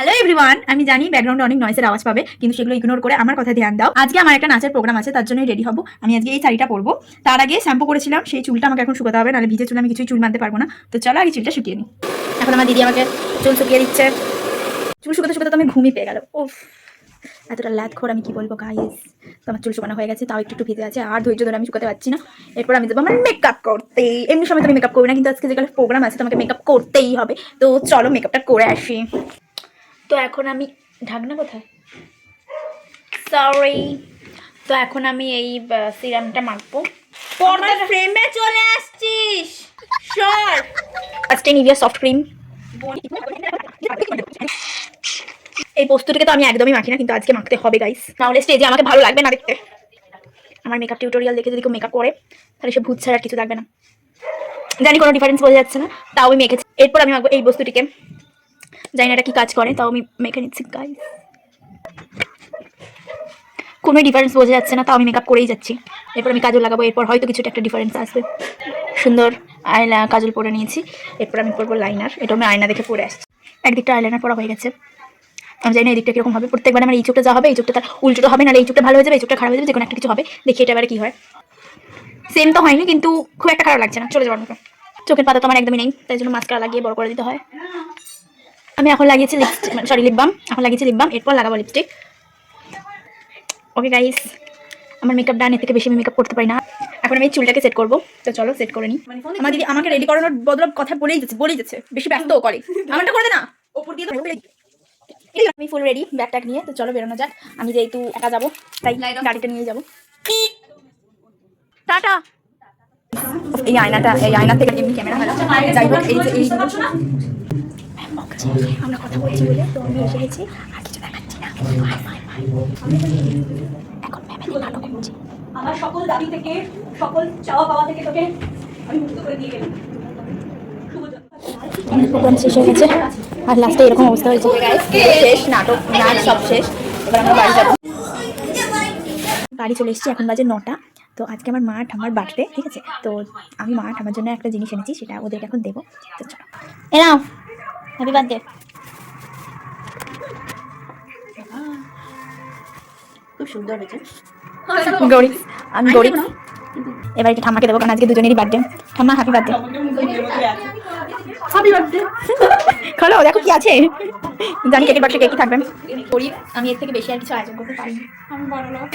Hello everyone, আমি জানি ব্যাকগ্রাউন্ডে অনেক নয়েজের আওয়াজ পাবে, কিন্তু সেগুলো ইগনোর করে আমার কথা ধ্যান দাও। আজকে আমার একটা নাচের প্রোগ্রাম আছে, তার জন্যই রেডি হব। আমি আজকে এই শাড়িটা পরবো। তার আগে শ্যাম্পু করেছিলাম, সেই চুলটা আমাকে এখন শুকাতে হবে, নাহলে ভিজে চুল আমি কিছুই চুল মানতে পারবো না। তো চলো আগে চুলটা শুকিয়ে নিই। এখন আমার দিদি আমাকে চুল শুকিয়ে দিচ্ছে। চুল শুকাতে শুকাতে তো আমি ঘুমিয়ে পেয়ে গেল। ওফ, এতটা ল্যাদখোর আমি কি বলবো গাইস। তো আমার চুল শুকানো হয়ে গেছে, তাও একটু ভিজে আছে, আর ধৈর্য ধরে আমি শুকাতে পারছি না। এরপর আমি যাবো আমার মেকআপ করতে। এমনি সময় তো আমি মেকআপ করি না, কিন্তু আজকে যেগুলো প্রোগ্রাম আছে তোমাকে মেকআপ করতেই হবে। তো চলো মেকআপটা করে আসি। তো এখন আমি ঢাকনা কোথায়, সরি। তো এখন আমি এই সিরামটা মাখবো। পর্দার ফ্রেমে চলে আসছিস, সর। ফার্স্টে নিভিয়া সফট ক্রিম। এই বস্তুটাকে তো আমি একদমই মাখি না, কিন্তু আজকে মাখতে হবে গাইস, নাহলে স্টেজে আমাকে ভালো লাগবে না দেখতে। আমার মেকআপ টিউটোরিয়াল দেখে যদি কেউ মেকআপ করে, তাহলে সে ভূত ছাড়া আর কিছু থাকবে না। জানি কোনো ডিফারেন্স বোঝা যাচ্ছে না, তাও আমি মেখেছি। এরপর আমি মাখবো এই বস্তুটিকে। জানি না এটা কি কাজ করে, তাও আমি মেখে নিচ্ছি গাইস। কোনো ডিফারেন্স বোঝা যাচ্ছে না, তাও আমি মেকআপ করেই যাচ্ছি। এরপর আমি কাজল লাগাবো, এরপর হয়তো কিছুটা একটা ডিফারেন্স আসবে। সুন্দর কাজল পরে নিয়েছি। এরপর আমি পরবো লাইনার। এটা আমি আয়না দেখে পরে আসছি। একদিকটা আইলাইনার পরা হয়ে গেছে, আমি জানি না এই দিকটা কিরকম হবে। প্রত্যেকবার আমার এই চোখটা যা হবে, এই চোখটা তার উল্টোটা হবে, না এই চোখটা ভালো হয়ে যাবে, এই চোখটা খারাপ হয়ে যাবে, যে কোনো একটা কিছু হবে। দেখি এটা এবারে কি হয়। সেম তো হয়নি, কিন্তু খুব একটা খারাপ লাগছে না, চলে যাওয়ার মতো। চোখের পাতা তো আমার একদমই নেই, তাই জন্য মাস্কারা লাগিয়ে বড় করে দিতে হয়। আমি এখন লাগিয়েছি লিপস্টিক, সরি লিপ বাম। এখন লাগিয়েছি লিপ বাম, এরপর লাগাবো লিপস্টিক। ওকে গাইস, আমার মেকআপ ডান। এর থেকে বেশি আমি মেকআপ করতে পারি না। এখন আমি চুলটাকে সেট করবো, তো চলো সেট করে নিই। আমার দিদি আমাকে রেডি করানোর বদল কথা বলেই যাচ্ছে, বেশি ব্যস্তও করে। আমারটা করে দে না, ওপর দিয়ে আমি ফুল রেডি ব্যাগ ট্যাগ নিয়ে। তো চলো বেরোনো যাক। আমি যেহেতু একা যাবো, তাই গাড়িটা নিয়ে যাবো। টাটা। এই আয়নাটা, এই আয়না থেকে এমনি ক্যামেরা হয় না। যাই হোক, এই আমরা কথা বলছি বলে তো আমি এসে গেছি, আর কিছু দেখাচ্ছি না। এখন ফ্যামিলি নাটক করছি। আমার সকল দাবি থেকে, সকল চাওয়া পাওয়া থেকে তোকে আমি মুক্ত করে দিয়ে গেলাম। প্রোগ্রাম শেষ হয়ে গেছে, আর লাস্টে এরকম অবস্থা হয়েছে। শেষ নাটক, নাচ সব শেষ। এবার আমরা বাড়ি যাবো। বাড়ি চলে এসেছি, এখন বাজে 9টা। তো আজকে আমার মা ঠাম্মার বার্থডে, ঠিক আছে। তো আমি মা ঠাম্মার জন্য একটা জিনিস এনেছি, সেটা ওদেরকে এখন দেবো। তো চলো, এ নাও, হ্যাপি বার্থডে। খুব সুন্দর হয়েছে। গরিব, আমি গরিব। এবার এটা ঠাম্মাকে দেবো, কারণ আজকে দুজনেরই বার্থডে। ঠাম্মা হ্যাপি বার্থডে। Happy birthday. খোলো, দেখো কি আছে। জানি কেকের বাক্সে কেকই থাকবে। গরিব, আমি এর থেকে বেশি আর কিছু আয়োজন করতে পারিনি। আমি বড় লোক।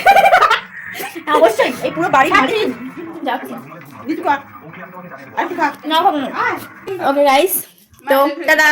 অবশ্যই এই পুরো বাড়ি ওকে গাইস, তো টাটা।